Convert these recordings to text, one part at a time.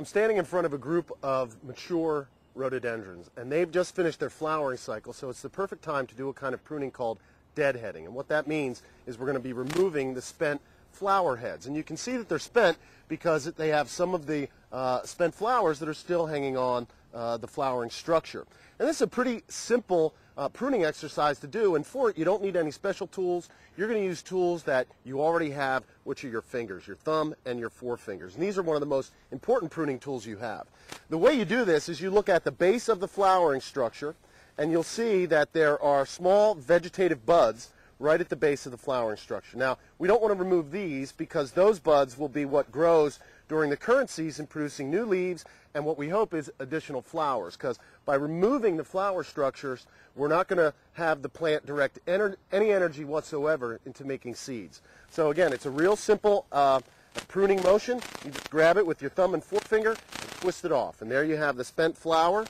I'm standing in front of a group of mature rhododendrons, and they've just finished their flowering cycle, so it's the perfect time to do a kind of pruning called deadheading. And what that means is we're going to be removing the spent flower heads. And you can see that they're spent because they have some of the spent flowers that are still hanging on the flowering structure. And this is a pretty simple pruning exercise to do, and for it you don't need any special tools. You're going to use tools that you already have, which are your fingers, your thumb and your forefingers. And these are one of the most important pruning tools you have. The way you do this is you look at the base of the flowering structure, and you'll see that there are small vegetative buds right at the base of the flowering structure. Now, we don't want to remove these because those buds will be what grows during the current season, producing new leaves and what we hope is additional flowers, because by removing the flower structures, we're not going to have the plant direct any energy whatsoever into making seeds. So again, it's a real simple pruning motion. You just grab it with your thumb and forefinger and twist it off, and there you have the spent flower,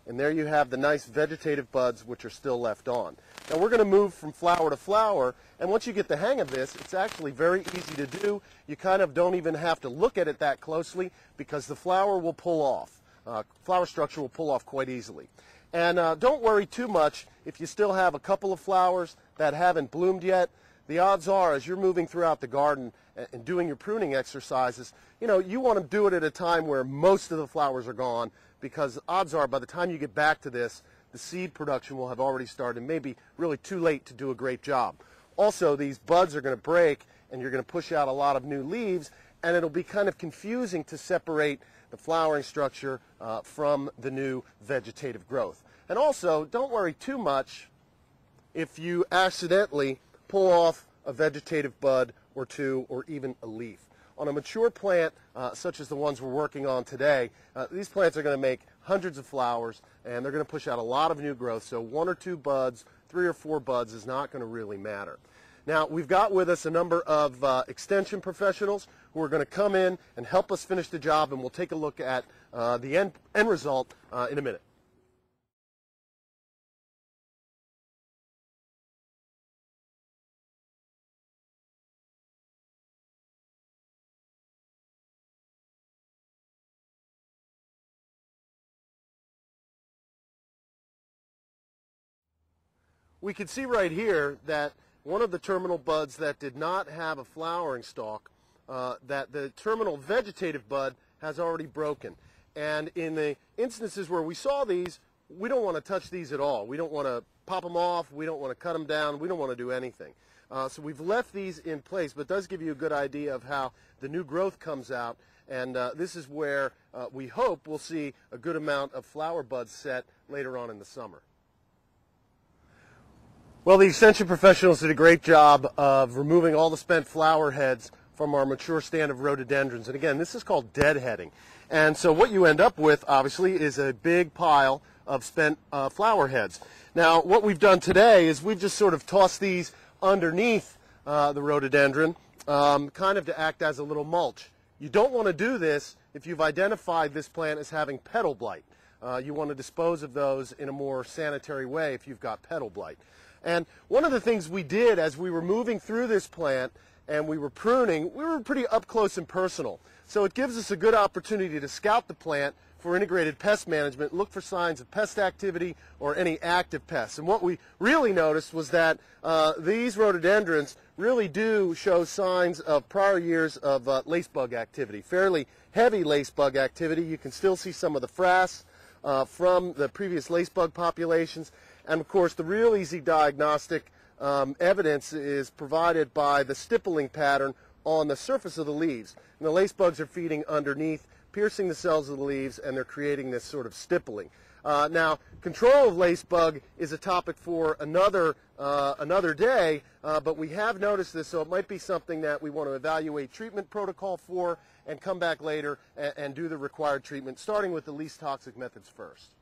and there you have the nice vegetative buds which are still left on. Now we're going to move from flower to flower, and once you get the hang of this, it's actually very easy to do. You kind of don't even have to look at it that closely because the flower will pull off. Flower structure will pull off quite easily. And don't worry too much if you still have a couple of flowers that haven't bloomed yet. The odds are, as you're moving throughout the garden and doing your pruning exercises, you want to do it at a time where most of the flowers are gone, because odds are by the time you get back to this, the seed production will have already started and maybe really too late to do a great job. Also, these buds are going to break and you're going to push out a lot of new leaves, and it'll be kind of confusing to separate the flowering structure from the new vegetative growth. And also, don't worry too much if you accidentally pull off a vegetative bud or two or even a leaf. On a mature plant, such as the ones we're working on today, these plants are going to make hundreds of flowers, and they're going to push out a lot of new growth, so 1 or 2 buds, 3 or 4 buds is not going to really matter. Now, we've got with us a number of extension professionals who are going to come in and help us finish the job, and we'll take a look at the end result in a minute. We can see right here that one of the terminal buds that did not have a flowering stalk, that the terminal vegetative bud has already broken. And in the instances where we saw these, we don't want to touch these at all. We don't want to pop them off. We don't want to cut them down. We don't want to do anything. So we've left these in place, but it does give you a good idea of how the new growth comes out. And this is where we hope we'll see a good amount of flower buds set later on in the summer. Well, the extension professionals did a great job of removing all the spent flower heads from our mature stand of rhododendrons. And again, this is called deadheading. And so what you end up with, obviously, is a big pile of spent flower heads. Now, what we've done today is we've just sort of tossed these underneath the rhododendron, kind of to act as a little mulch. You don't want to do this if you've identified this plant as having petal blight. You want to dispose of those in a more sanitary way if you've got petal blight. And one of the things we did as we were moving through this plant and we were pruning, we were pretty up close and personal. So it gives us a good opportunity to scout the plant for integrated pest management, look for signs of pest activity or any active pests. And what we really noticed was that these rhododendrons really do show signs of prior years of lacebug activity, fairly heavy lacebug activity. You can still see some of the frass from the previous lacebug populations. And of course, the real easy diagnostic evidence is provided by the stippling pattern on the surface of the leaves. And the lacebugs are feeding underneath, piercing the cells of the leaves, and they're creating this sort of stippling. Now, control of lacebug is a topic for another day, but we have noticed this, so it might be something that we want to evaluate treatment protocol for and come back later and do the required treatment, starting with the least toxic methods first.